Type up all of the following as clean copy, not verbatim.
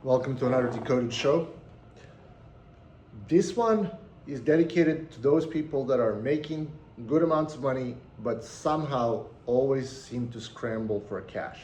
Welcome to another Decoded show. This one is dedicated to those people that are making good amounts of money but somehow always seem to scramble for cash.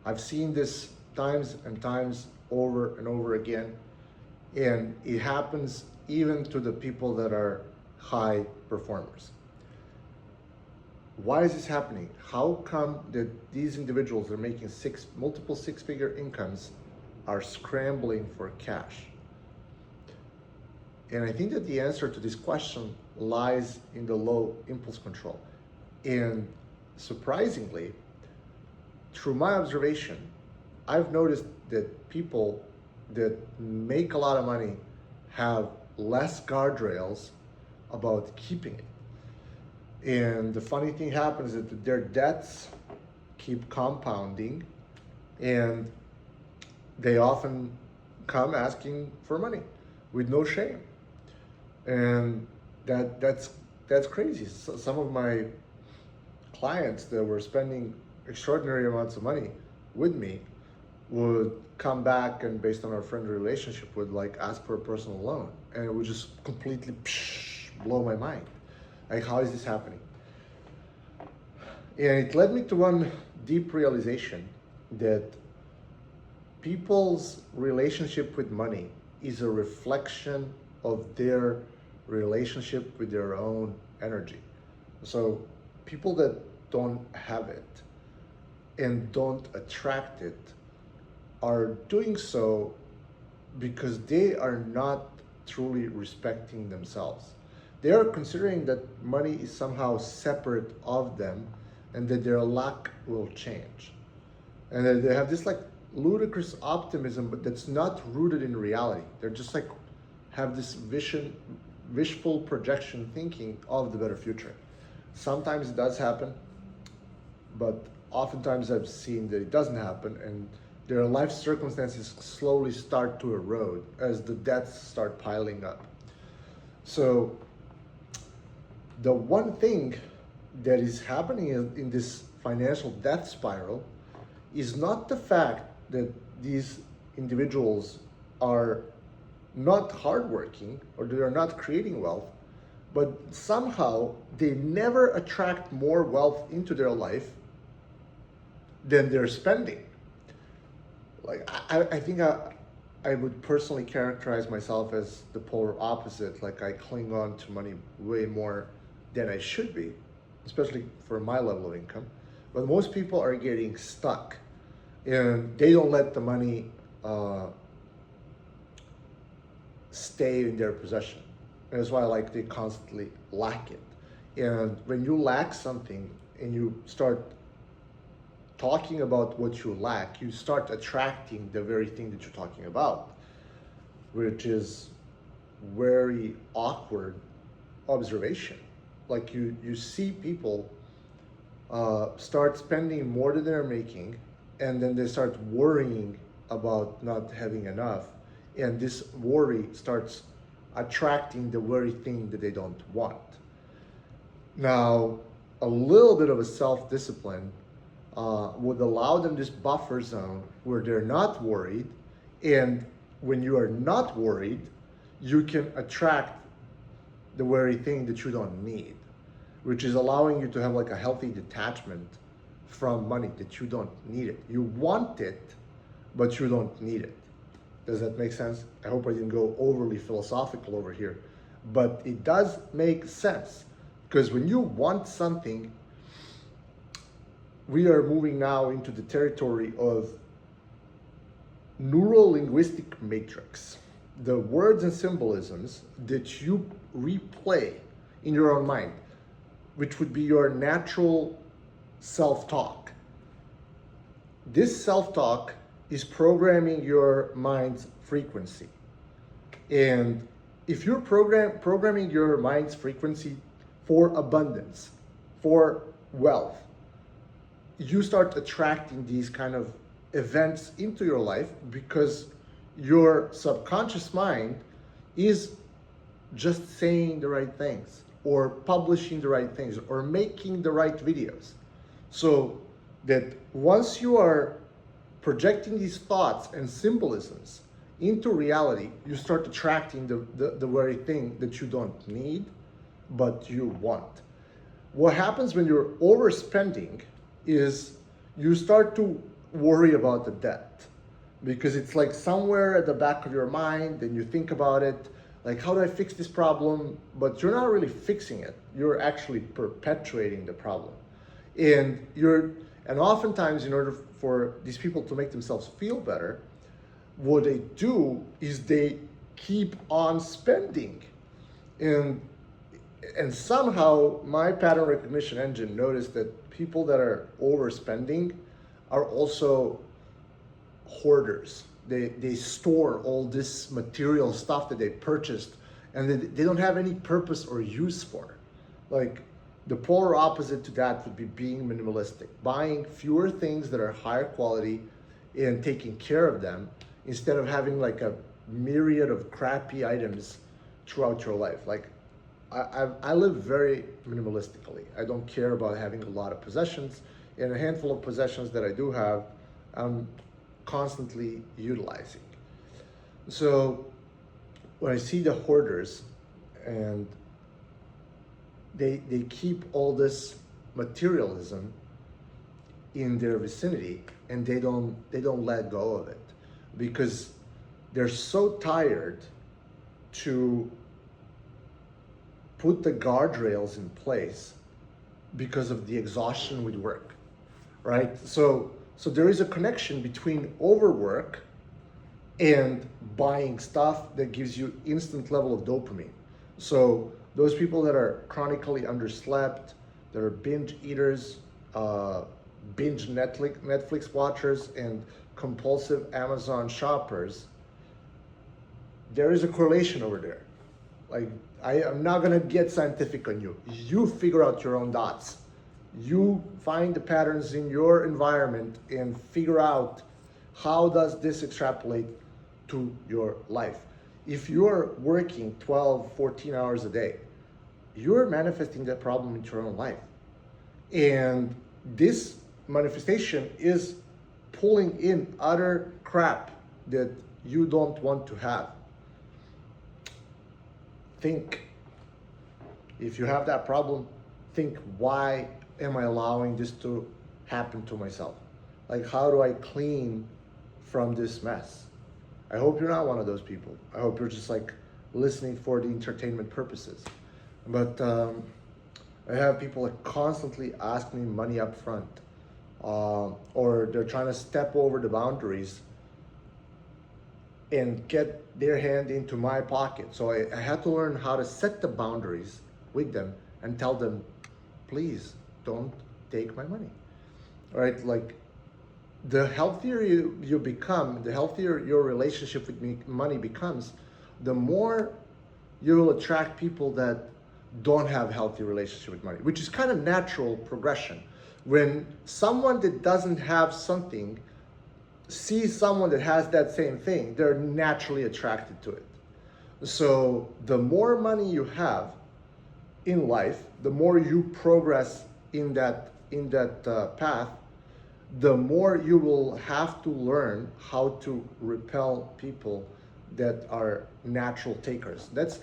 I've seen this times and times over and over again, and it happens even to the people that are high performers. Why is this happening? How come that these individuals that are making multiple six-figure incomes are scrambling for cash? And I think that the answer to this question lies in the low impulse control. And surprisingly, through my observation, I've noticed that people that make a lot of money have less guardrails about keeping it. And the funny thing happens is that their debts keep compounding, and they often come asking for money with no shame. And that's crazy. So some of my clients that were spending extraordinary amounts of money with me would come back and, based on our friendly relationship, would ask for a personal loan, and it would just completely blow my mind. Like, how is this happening? And it led me to one deep realization that people's relationship with money is a reflection of their relationship with their own energy. So people that don't have it and don't attract it are doing so because they are not truly respecting themselves. They are considering that money is somehow separate of them and that their lack will change. And that they have this ludicrous optimism, but that's not rooted in reality. They're just have this wishful projection thinking of the better future. Sometimes it does happen, but oftentimes I've seen that it doesn't happen, and their life circumstances slowly start to erode as the debts start piling up. So the one thing that is happening in this financial death spiral is not the fact that these individuals are not hardworking or they are not creating wealth, but somehow they never attract more wealth into their life than they're spending. I think I would personally characterize myself as the polar opposite. I cling on to money way more than I should be, especially for my level of income. But most people are getting stuck, and they don't let the money stay in their possession. And that's why they constantly lack it. And when you lack something and you start talking about what you lack, you start attracting the very thing that you're talking about, which is very awkward observation. You see people start spending more than they're making, and then they start worrying about not having enough, and this worry starts attracting the very thing that they don't want. Now, a little bit of a self-discipline would allow them this buffer zone where they're not worried, and when you are not worried, you can attract the very thing that you don't need, which is allowing you to have a healthy detachment from money, that you don't need it. You want it, but you don't need it. Does that make sense? I hope I didn't go overly philosophical over here, but it does make sense, because when you want something, we are moving now into the territory of neuro-linguistic matrix. The words and symbolisms that you replay in your own mind, which would be your natural self-talk. This self-talk is programming your mind's frequency. And if you're programming your mind's frequency for abundance, for wealth, you start attracting these kind of events into your life because your subconscious mind is just saying the right things, or publishing the right things, or making the right videos. So that once you are projecting these thoughts and symbolisms into reality, you start attracting the very thing that you don't need, but you want. What happens when you're overspending is you start to worry about the debt, because it's like somewhere at the back of your mind, and you think about it, like, how do I fix this problem? But you're not really fixing it. You're actually perpetuating the problem. And oftentimes, in order for these people to make themselves feel better, what they do is they keep on spending. And somehow my pattern recognition engine noticed that people that are overspending are also hoarders. They store all this material stuff that they purchased, and they don't have any purpose or use for. Like, the polar opposite to that would be being minimalistic, buying fewer things that are higher quality and taking care of them, instead of having like a myriad of crappy items throughout your life. Like, I live very minimalistically. I don't care about having a lot of possessions, and a handful of possessions that I do have, I'm constantly utilizing. So when I see the hoarders, and they keep all this materialism in their vicinity, and they don't let go of it, because they're so tired to put the guardrails in place because of the exhaustion with work, right? So there is a connection between overwork and buying stuff that gives you instant level of dopamine. So those people that are chronically underslept, that are binge eaters, binge Netflix watchers, and compulsive Amazon shoppers, there is a correlation over there. Like, I'm not gonna get scientific on you. You figure out your own dots. You find the patterns in your environment and figure out how does this extrapolate to your life. If you're working 12, 14 hours a day, you're manifesting that problem into your own life. And this manifestation is pulling in other crap that you don't want to have. Think, if you have that problem, think, why am I allowing this to happen to myself? Like, how do I clean from this mess? I hope you're not one of those people. I hope you're just like listening for the entertainment purposes. But I have people that constantly ask me money up front, or they're trying to step over the boundaries and get their hand into my pocket. So I had to learn how to set the boundaries with them and tell them, please don't take my money. All right, like, the healthier you become, the healthier your relationship with money becomes, the more you will attract people that don't have healthy relationship with money, which is kind of natural progression. When someone that doesn't have something sees someone that has that same thing, they're naturally attracted to it. So the more money you have in life, the more you progress in that path, the more you will have to learn how to repel people that are natural takers. That's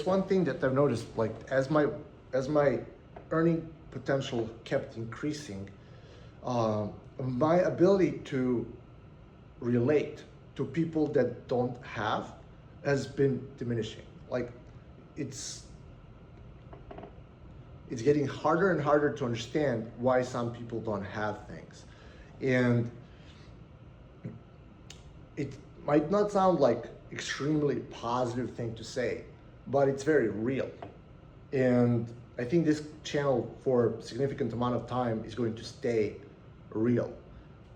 one thing that I've noticed. Like, as my earning potential kept increasing, my ability to relate to people that don't have has been diminishing. Like, it's getting harder and harder to understand why some people don't have things. And it might not sound like extremely positive thing to say, but it's very real. And I think this channel for a significant amount of time is going to stay real.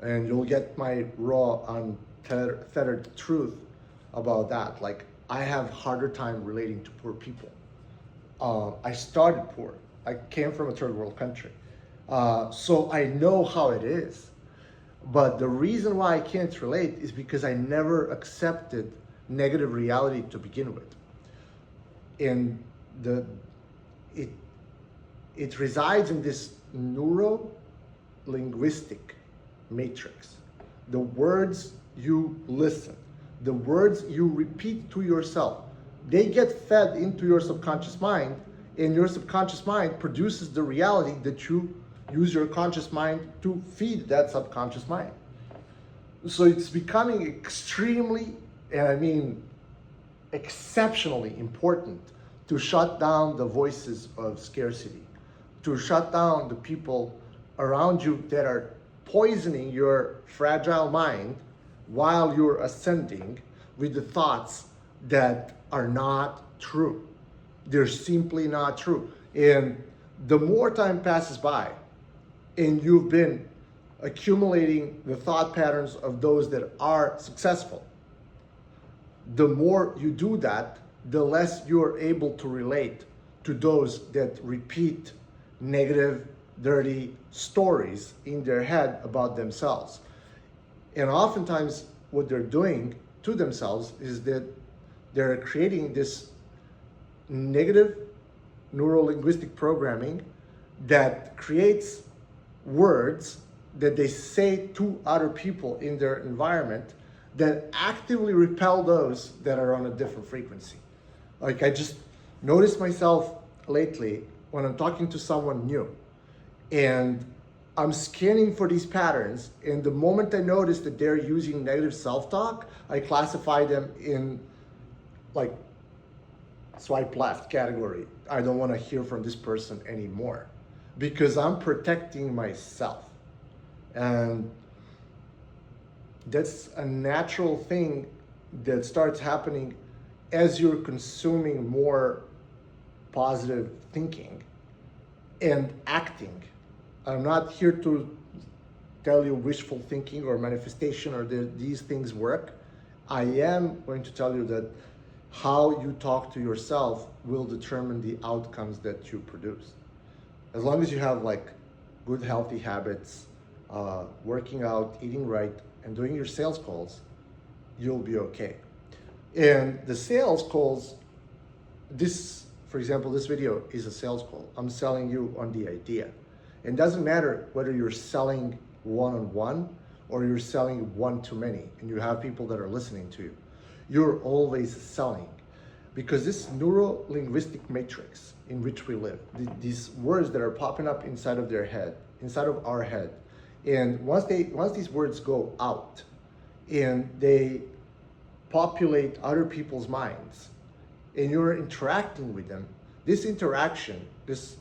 And you'll get my raw, unfettered truth about that. Like, I have harder time relating to poor people. I started poor. I came from a third world country. So I know how it is. But the reason why I can't relate is because I never accepted negative reality to begin with. And it resides in this neuro-linguistic matrix. the words you listen, the words you repeat to yourself, they get fed into your subconscious mind, and your subconscious mind produces the reality that you use your conscious mind to feed that subconscious mind. So it's becoming extremely, and I mean exceptionally important, to shut down the voices of scarcity, to shut down the people around you that are poisoning your fragile mind while you're ascending with the thoughts that are not true. They're simply not true. And the more time passes by and you've been accumulating the thought patterns of those that are successful, the more you do that, the less you're able to relate to those that repeat negative, dirty stories in their head about themselves. And oftentimes what they're doing to themselves is that they're creating this negative neuro-linguistic programming that creates words that they say to other people in their environment that actively repel those that are on a different frequency. Like, I just noticed myself lately when I'm talking to someone new and I'm scanning for these patterns, and the moment I notice that they're using negative self-talk, I classify them in like swipe left category. I don't want to hear from this person anymore because I'm protecting myself. And that's a natural thing that starts happening as you're consuming more positive thinking and acting. I'm not here to tell you wishful thinking or manifestation or these things work. I am going to tell you that how you talk to yourself will determine the outcomes that you produce. As long as you have like good healthy habits, working out, eating right, and doing your sales calls, you'll be okay. And the sales calls, this, for example, this video is a sales call. I'm selling you on the idea. It doesn't matter whether you're selling one-on-one or you're selling one-to-many and you have people that are listening to you. You're always selling, because this neuro-linguistic matrix in which we live, these words that are popping up inside of their head, inside of our head, and once these words go out and they populate other people's minds and you're interacting with them, this interaction, this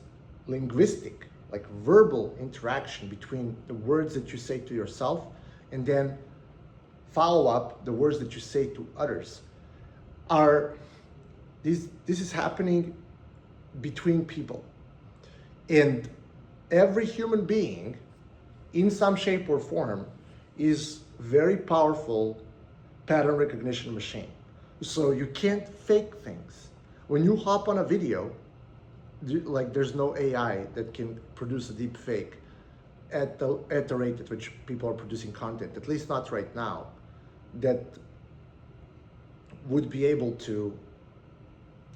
linguistic, like verbal interaction between the words that you say to yourself and then follow up the words that you say to others, this is happening between people. And every human being in some shape or form is very powerful pattern recognition machine. So you can't fake things. When you hop on a video, like there's no AI that can produce a deep fake at the rate at which people are producing content, at least not right now, that would be able to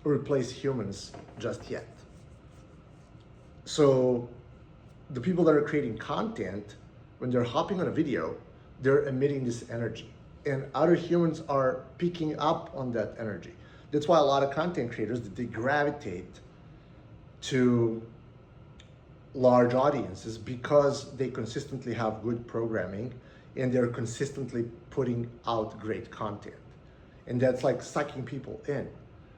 replace humans just yet. So the people that are creating content, when they're hopping on a video, they're emitting this energy, and other humans are picking up on that energy. That's why a lot of content creators, they gravitate to large audiences, because they consistently have good programming and they're consistently putting out great content. And that's like sucking people in.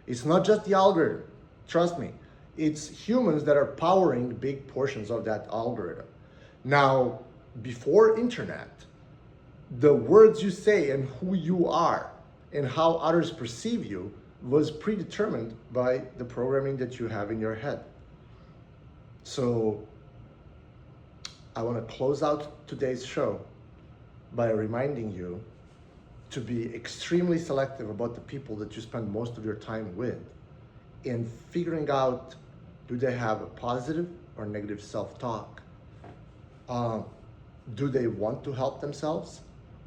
It's not just the algorithm, trust me. It's humans that are powering big portions of that algorithm. Now, before internet, the words you say and who you are and how others perceive you was predetermined by the programming that you have in your head. So I want to close out today's show by reminding you to be extremely selective about the people that you spend most of your time with, and figuring out, do they have a positive or negative self-talk? Do they want to help themselves,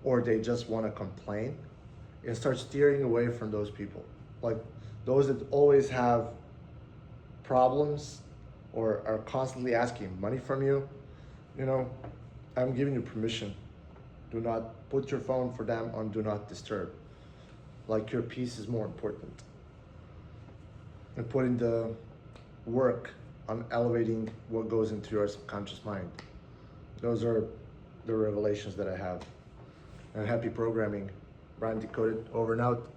or they just want to complain? And start steering away from those people. Like those that always have problems or are constantly asking money from you, I'm giving you permission Do not put your phone for them on do not disturb. Like your peace is more important. And putting the work on elevating what goes into your subconscious mind. Those are the revelations that I have. And happy programming. Brian Decoded, over and out.